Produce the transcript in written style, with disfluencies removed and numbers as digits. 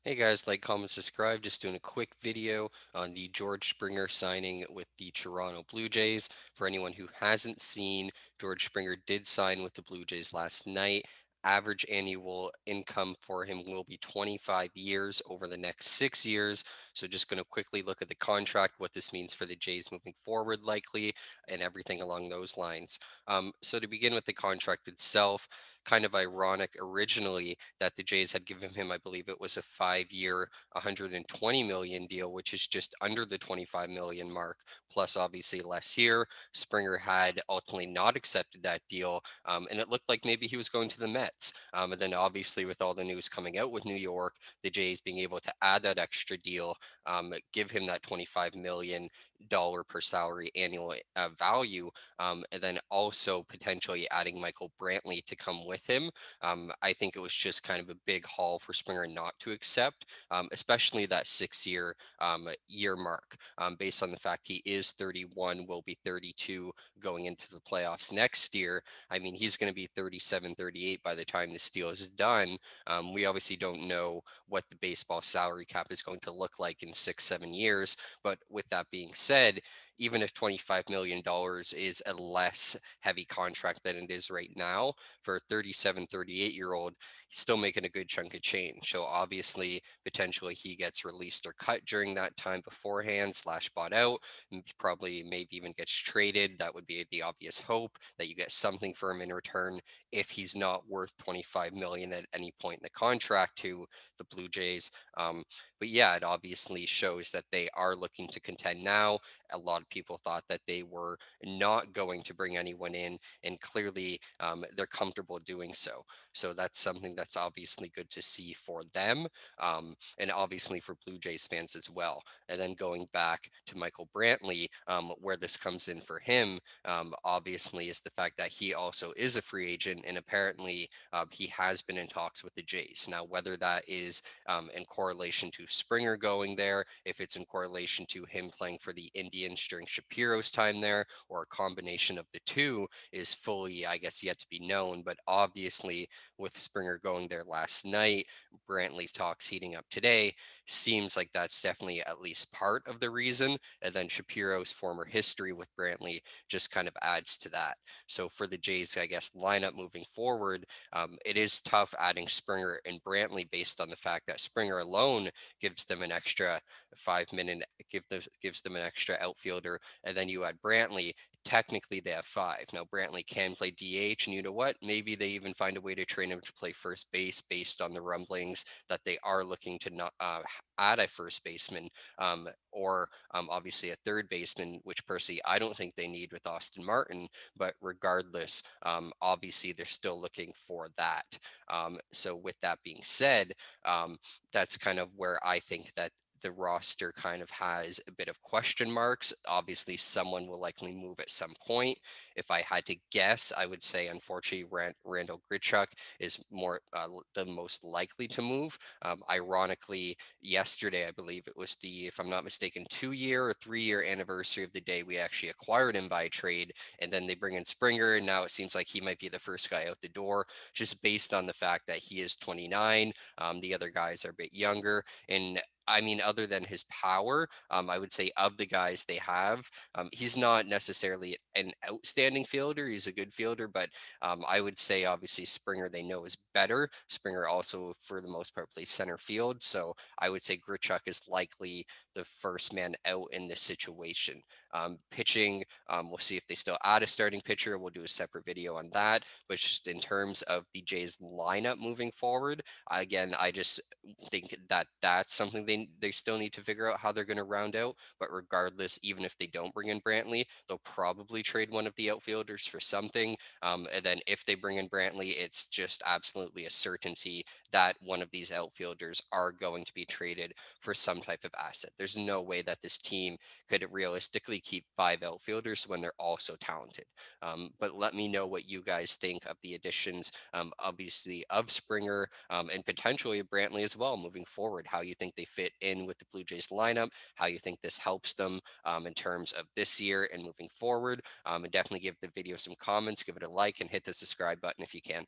Hey guys, like, comment, subscribe. Just doing a quick video on the George Springer signing with the Toronto Blue Jays. For anyone who hasn't seen, George Springer did sign with the Blue Jays last night. Average annual income for him will be 25 years over the next 6 years. So just going to quickly look at the contract, what this means for the Jays moving forward, likely, and everything along those lines. So to begin with the contract itself, kind of ironic originally that the Jays had given him, I believe it was a 5 year, 120 million deal, which is just under the 25 million mark, plus obviously less here. Springer had ultimately not accepted that deal, and it looked like maybe he was going to the Mets. And then obviously with all the news coming out with New York, the Jays being able to add that extra deal, give him that 25 million dollar per salary annual value, and then also potentially adding Michael Brantley to come with him. I think it was just kind of a big haul for Springer not to accept, especially that 6 year year mark, based on the fact he is 31, will be 32 going into the playoffs next year. I mean, he's going to be 37, 38 by the time this deal is done. We obviously don't know what the baseball salary cap is going to look like in 6, 7 years. But with that being said, even if $25 million is a less heavy contract than it is right now, for a 37, 38-year-old, he's still making a good chunk of change. So obviously, potentially he gets released or cut during that time beforehand, slash bought out, and probably maybe even gets traded. That would be the obvious hope that you get something for him in return if he's not worth 25 million at any point in the contract to the Blue Jays. But yeah, it obviously shows that they are looking to contend now. A lot of people thought that they were not going to bring anyone in, and clearly they're comfortable doing so. So that's something that's obviously good to see for them, and obviously for Blue Jays fans as well. And then going back to Michael Brantley, where this comes in for him, obviously, is the fact that he also is a free agent, and apparently he has been in talks with the Jays. Now, whether that is in correlation to Springer going there, if it's in correlation to him playing for the Indians during Shapiro's time there, or a combination of the two, is fully, I guess, yet to be known. But obviously, with Springer going there last night, Brantley's talks heating up today, seems like that's definitely at least part of the reason. And then Shapiro's former history with Brantley just kind of adds to that. So for the Jays, I guess, lineup moving forward, it is tough adding Springer and Brantley based on the fact that Springer alone gives them an extra 5 minute, gives them an extra outfielder, and then you add Brantley. Technically, they have five. Now, Brantley can play DH, and you know what? Maybe they even find a way to train him to play first base based on the rumblings that they are looking to not add a first baseman, or obviously a third baseman, which personally I don't think they need with Austin Martin. But regardless, obviously they're still looking for that. So with that being said, that's kind of where I think that the roster kind of has a bit of question marks. Obviously, someone will likely move at some point. If I had to guess, I would say, unfortunately, Randal Grichuk is more the most likely to move. Ironically, yesterday, I believe it was the, if I'm not mistaken, 2 year or 3 year anniversary of the day we actually acquired him by trade. And then they bring in Springer, and now it seems like he might be the first guy out the door, just based on the fact that he is 29. The other guys are a bit younger. And I mean, other than his power, I would say of the guys they have, he's not necessarily an outstanding fielder. He's a good fielder, but I would say obviously Springer they know is better. Springer also, for the most part, plays center field. So I would say Grichuk is likely the first man out in this situation. Pitching, we'll see if they still add a starting pitcher. We'll do a separate video on that. But just in terms of the Jays lineup moving forward, again, I just think that that's something they still need to figure out how they're going to round out. But regardless, even if they don't bring in Brantley, they'll probably trade one of the outfielders for something. And then if they bring in Brantley, it's just absolutely a certainty that one of these outfielders are going to be traded for some type of asset. There's no way that this team could realistically keep five outfielders when they're all so talented. But let me know what you guys think of the additions, obviously, of Springer, and potentially Brantley as well moving forward, how you think they fit in with the Blue Jays lineup, how you think this helps them in terms of this year and moving forward. And definitely give the video some comments, give it a like, and hit the subscribe button if you can.